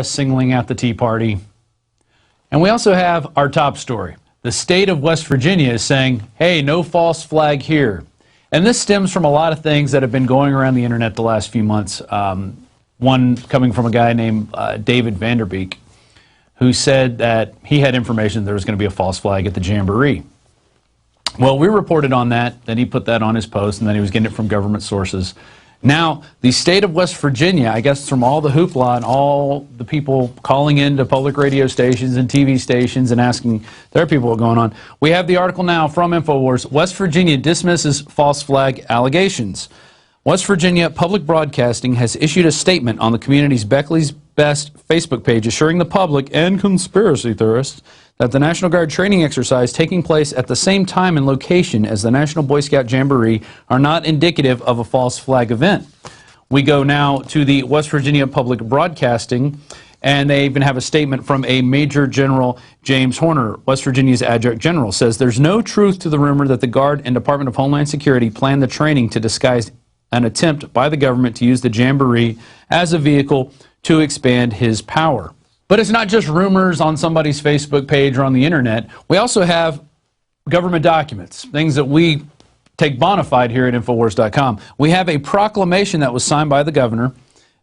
singling out the Tea Party. And we also have our top story. The state of West Virginia is saying, hey, no false flag here. And this stems from a lot of things that have been going around the internet the last few months. One coming from a guy named David Vanderbeek, who said that he had information there was going to be a false flag at the Jamboree. Well, we reported on that, then he put that on his post, and then he was getting it from government sources. Now, the state of West Virginia, I guess from all the hoopla and all the people calling into public radio stations and TV stations and asking their people what's going on, we have the article now from InfoWars. West Virginia dismisses false flag allegations. West Virginia Public Broadcasting has issued a statement on the community's Beckley's Best Facebook page assuring the public and conspiracy theorists that the National Guard training exercise taking place at the same time and location as the National Boy Scout Jamboree are not indicative of a false flag event. We go now to the West Virginia Public Broadcasting, and they even have a statement from a Major General James Horner, West Virginia's Adjutant General, says there's no truth to the rumor that the Guard and Department of Homeland Security planned the training to disguise an attempt by the government to use the Jamboree as a vehicle to expand his power. But it's not just rumors on somebody's Facebook page or on the internet. We also have government documents, things that we take bona fide here at Infowars.com. We have a proclamation that was signed by the governor.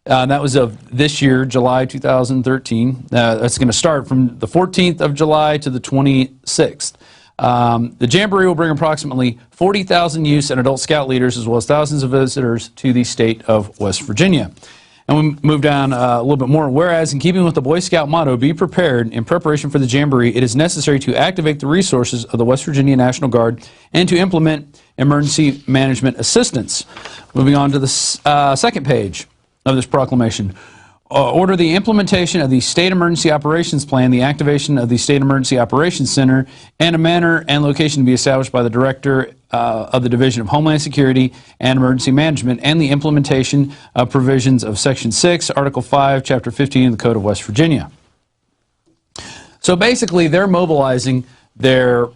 That was of this year, July 2013. That's going to start from the 14th of July to the 26th. The Jamboree will bring approximately 40,000 youth and adult scout leaders as well as thousands of visitors to the state of West Virginia. And we move down a little bit more. Whereas, in keeping with the Boy Scout motto, be prepared, in preparation for the Jamboree, it is necessary to activate the resources of the West Virginia National Guard and to implement emergency management assistance. Moving on to the second page of this proclamation. Order the implementation of the State Emergency Operations Plan, the activation of the State Emergency Operations Center, and a manner and location to be established by the Director of the Division of Homeland Security and Emergency Management, and the implementation of provisions of Section 6, Article 5, Chapter 15 of the Code of West Virginia. So basically, they're mobilizing their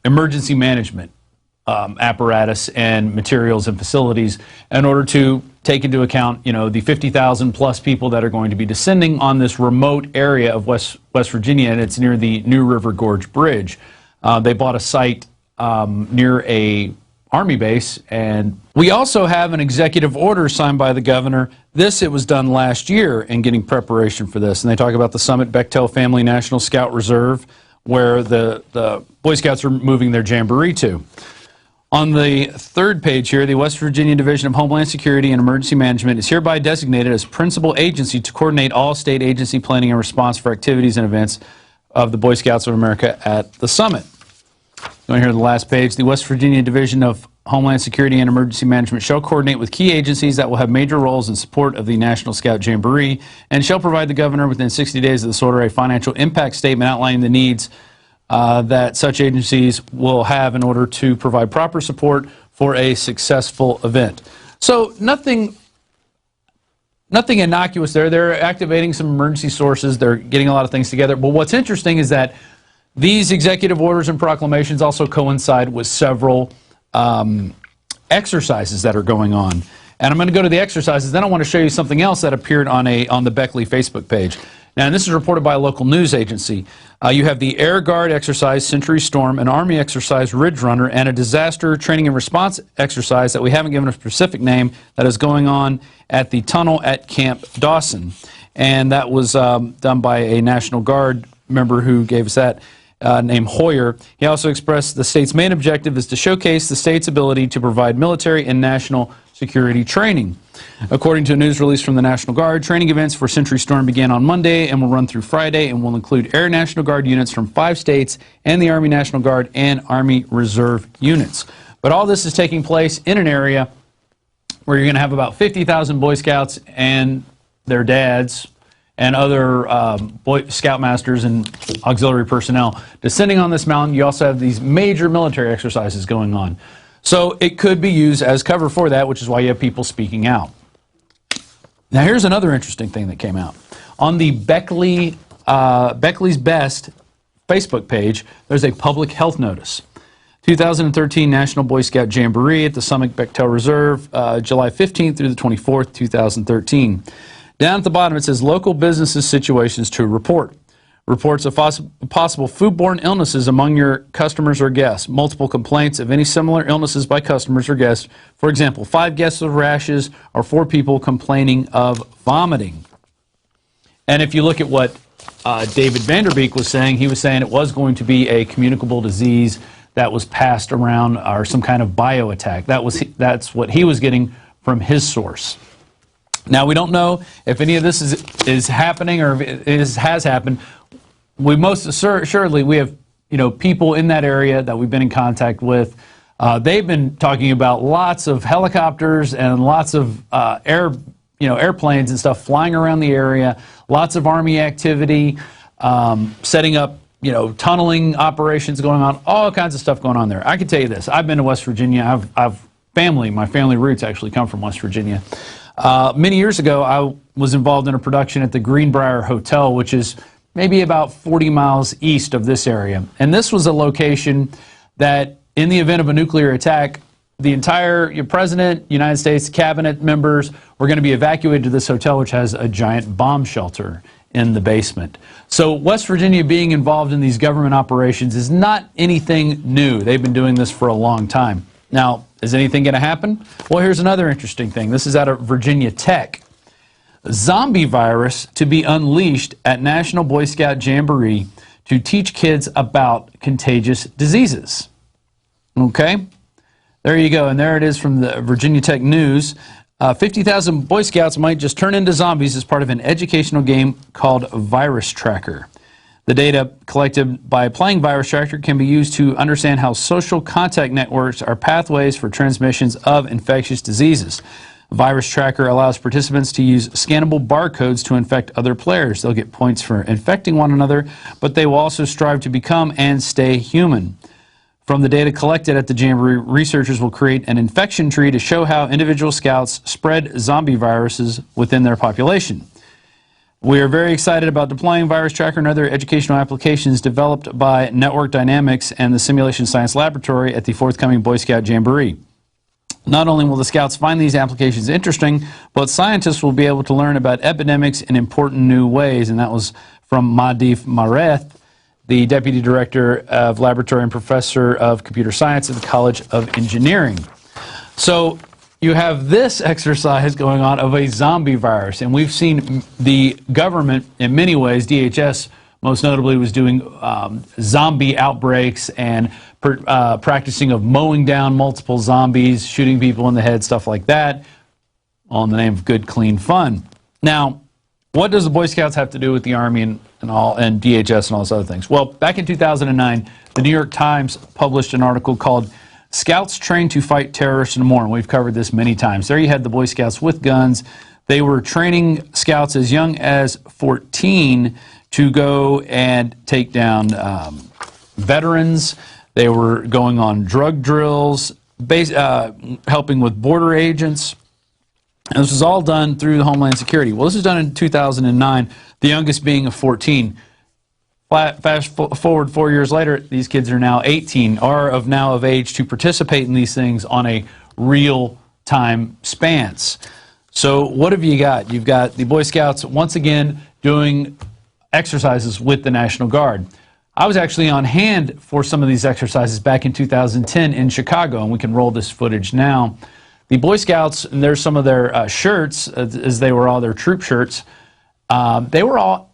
emergency management apparatus and materials and facilities in order to take into account, you know, the 50,000 plus people that are going to be descending on this remote area of West Virginia, and it's near the New River Gorge Bridge. They bought a site near a Army base, and we also have an executive order signed by the governor. It was done last year in getting preparation for this, and they talk about the Summit Bechtel Family National Scout Reserve, where the Boy Scouts are moving their Jamboree to. On the third page here, the West Virginia Division of Homeland Security and Emergency Management is hereby designated as principal agency to coordinate all state agency planning and response for activities and events of the Boy Scouts of America at the summit. Going here to the last page, the West Virginia Division of Homeland Security and Emergency Management shall coordinate with key agencies that will have major roles in support of the National Scout Jamboree and shall provide the governor within 60 days of this order a financial impact statement outlining the needs that such agencies will have in order to provide proper support for a successful event. So nothing innocuous there. They're activating some emergency sources. They're getting a lot of things together. But what's interesting is that these executive orders and proclamations also coincide with several exercises that are going on. And I'm going to go to the exercises. Then I want to show you something else that appeared on the Beckley Facebook page. Now, this is reported by a local news agency. You have the Air Guard exercise, Century Storm, an Army exercise, Ridge Runner, and a disaster training and response exercise that we haven't given a specific name that is going on at the tunnel at Camp Dawson. And that was done by a National Guard member who gave us that, named Hoyer. He also expressed the state's main objective is to showcase the state's ability to provide military and national security training. According to a news release from the National Guard, training events for Century Storm began on Monday and will run through Friday and will include Air National Guard units from 5 states and the Army National Guard and Army Reserve units. But all this is taking place in an area where you're going to have about 50,000 Boy Scouts and their dads and other Boy Scoutmasters and auxiliary personnel descending on this mountain. You also have these major military exercises going on. So it could be used as cover for that, which is why you have people speaking out. Now here's another interesting thing that came out. On the Beckley's Best Facebook page, there's a public health notice. 2013 National Boy Scout Jamboree at the Summit Bechtel Reserve, July 15th through the 24th, 2013. Down at the bottom it says local businesses situations to report. Reports of possible foodborne illnesses among your customers or guests. Multiple complaints of any similar illnesses by customers or guests. For example, 5 guests with rashes or 4 people complaining of vomiting. And if you look at what David Vanderbeek was saying, he was saying it was going to be a communicable disease that was passed around, or some kind of bio attack. That's what he was getting from his source. Now, we don't know if any of this is happening or if it has happened. We most assuredly, we have people in that area that we've been in contact with. They've been talking about lots of helicopters and lots of airplanes and stuff flying around the area. Lots of Army activity, setting up tunneling operations going on. All kinds of stuff going on there. I can tell you this: I've been to West Virginia. My family roots actually come from West Virginia. Many years ago, I was involved in a production at the Greenbrier Hotel, which is maybe about 40 miles east of this area. And this was a location that, in the event of a nuclear attack, the entire president, United States cabinet members were going to be evacuated to this hotel, which has a giant bomb shelter in the basement. So West Virginia being involved in these government operations is not anything new. They've been doing this for a long time. Now, is anything going to happen? Well, here's another interesting thing. This is out of Virginia Tech. Zombie virus to be unleashed at National Boy Scout Jamboree to teach kids about contagious diseases. Okay, there you go. And there it is from the Virginia Tech News. 50,000 Boy Scouts might just turn into zombies as part of an educational game called Virus Tracker. The data collected by playing Virus Tracker can be used to understand how social contact networks are pathways for transmissions of infectious diseases. Virus Tracker allows participants to use scannable barcodes to infect other players. They'll get points for infecting one another, but they will also strive to become and stay human. From the data collected at the Jamboree, researchers will create an infection tree to show how individual scouts spread zombie viruses within their population. We are very excited about deploying Virus Tracker and other educational applications developed by Network Dynamics and the Simulation Science Laboratory at the forthcoming Boy Scout Jamboree. Not only will the Scouts find these applications interesting, but scientists will be able to learn about epidemics in important new ways. And that was from Madif Mareth, the Deputy Director of Laboratory and Professor of Computer Science at the College of Engineering. So you have this exercise going on of a zombie virus, and we've seen the government in many ways, DHS most notably, was doing zombie outbreaks and practicing of mowing down multiple zombies, shooting people in the head, stuff like that, all in the name of good, clean fun. Now, what does the Boy Scouts have to do with the Army and DHS and all those other things? Well, back in 2009, the New York Times published an article called Scouts Trained to Fight Terrorists and More, and we've covered this many times. There you had the Boy Scouts with guns. They were training scouts as young as 14 to go and take down veterans. They were going on drug drills, helping with border agents. And this was all done through the Homeland Security. Well, this was done in 2009, the youngest being a 14. Fast forward 4 years later, these kids are now 18, are now of age to participate in these things on a real-time spans. So what have you got? You've got the Boy Scouts, once again, doing exercises with the National Guard. I was actually on hand for some of these exercises back in 2010 in Chicago, and we can roll this footage now. The Boy Scouts, and there's some of their shirts, as they were all their troop shirts, they were all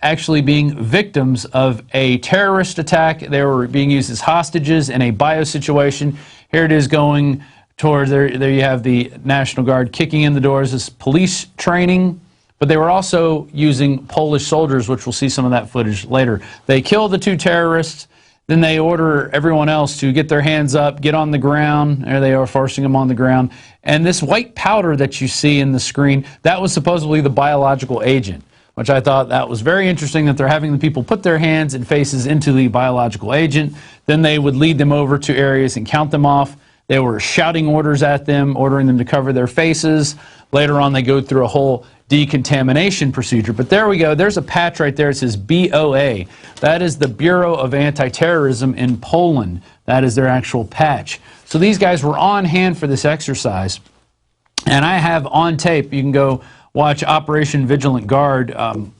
actually being victims of a terrorist attack. They were being used as hostages in a bio situation. Here it is going toward, there you have the National Guard kicking in the doors as police training. But they were also using Polish soldiers, which we'll see some of that footage later. They kill the 2 terrorists, then they order everyone else to get their hands up, get on the ground. There they are, forcing them on the ground. And this white powder that you see in the screen, that was supposedly the biological agent, which I thought that was very interesting, that they're having the people put their hands and faces into the biological agent. Then they would lead them over to areas and count them off. They were shouting orders at them, ordering them to cover their faces. Later on, they go through a whole decontamination procedure. But there we go. There's a patch right there. It says BOA. That is the Bureau of Anti-Terrorism in Poland. That is their actual patch. So these guys were on hand for this exercise. And I have on tape, you can go watch Operation Vigilant Guard on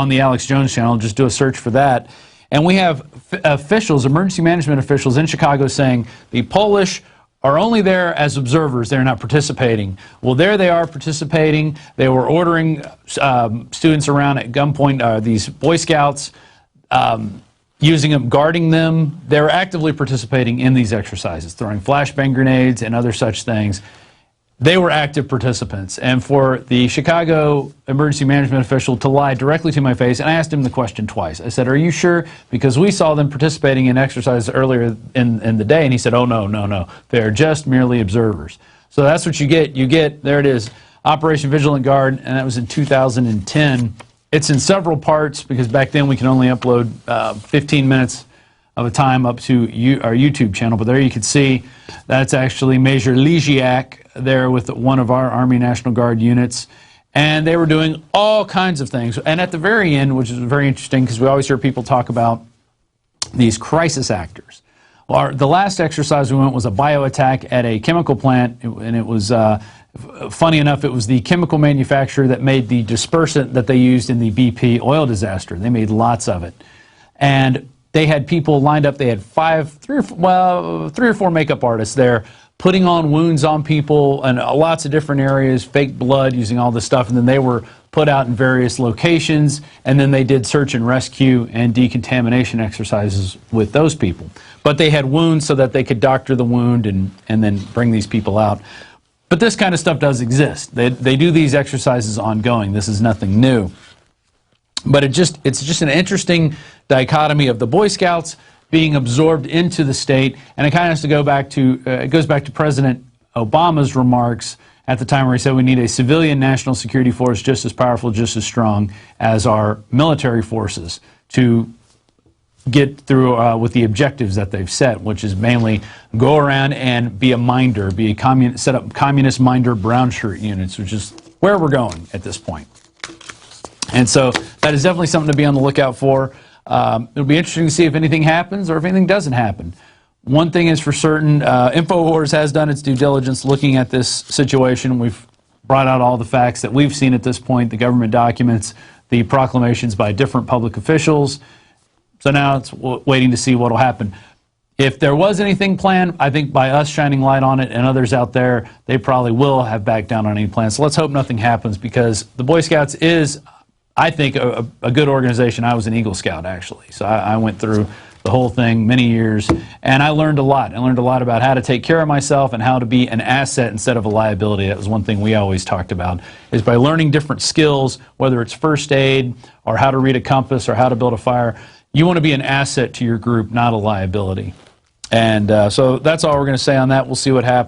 the Alex Jones channel. Just do a search for that. And we have officials, emergency management officials in Chicago saying the Polish are only there as observers. They're not participating. Well, there they are participating. They were ordering students around at gunpoint, these Boy Scouts, using them, guarding them. They were actively participating in these exercises, throwing flashbang grenades and other such things. They were active participants. And for the Chicago emergency management official to lie directly to my face, and I asked him the question twice. I said, are you sure? Because we saw them participating in exercises earlier in the day. And he said, oh, no, no, no. They're just merely observers. So that's what you get. You get, there it is, Operation Vigilant Guard, and that was in 2010. It's in several parts because back then we can only upload 15 minutes of a time up to our YouTube channel. But there you can see that's actually Major Legiak there with one of our Army National Guard units. And they were doing all kinds of things. And at the very end, which is very interesting because we always hear people talk about these crisis actors. Well, the last exercise we went was a bio attack at a chemical plant, and it was funny enough, it was the chemical manufacturer that made the dispersant that they used in the BP oil disaster. They made lots of it. And they had people lined up. They had three or four makeup artists there putting on wounds on people in lots of different areas, fake blood, using all this stuff. And then they were put out in various locations. And then they did search and rescue and decontamination exercises with those people. But they had wounds so that they could doctor the wound and then bring these people out. But this kind of stuff does exist. They do these exercises ongoing. This is nothing new. But it's just an interesting dichotomy of the Boy Scouts being absorbed into the state, and it kind of has to go back to it goes back to President Obama's remarks at the time where he said we need a civilian national security force just as powerful, just as strong as our military forces to get through with the objectives that they've set, which is mainly go around and be a minder, set up communist minder brown shirt units, which is where we're going at this point. And so that is definitely something to be on the lookout for. It'll be interesting to see if anything happens or if anything doesn't happen. One thing is for certain, InfoWars has done its due diligence looking at this situation. We've brought out all the facts that we've seen at this point, the government documents, the proclamations by different public officials. So now it's waiting to see what will happen. If there was anything planned, I think by us shining light on it and others out there, they probably will have backed down on any plans. So let's hope nothing happens, because the Boy Scouts is, I think, a good organization. I was an Eagle Scout, actually. So I went through the whole thing many years, and I learned a lot. I learned a lot about how to take care of myself and how to be an asset instead of a liability. That was one thing we always talked about, is by learning different skills, whether it's first aid or how to read a compass or how to build a fire. You want to be an asset to your group, not a liability. And so that's all we're going to say on that. We'll see what happens.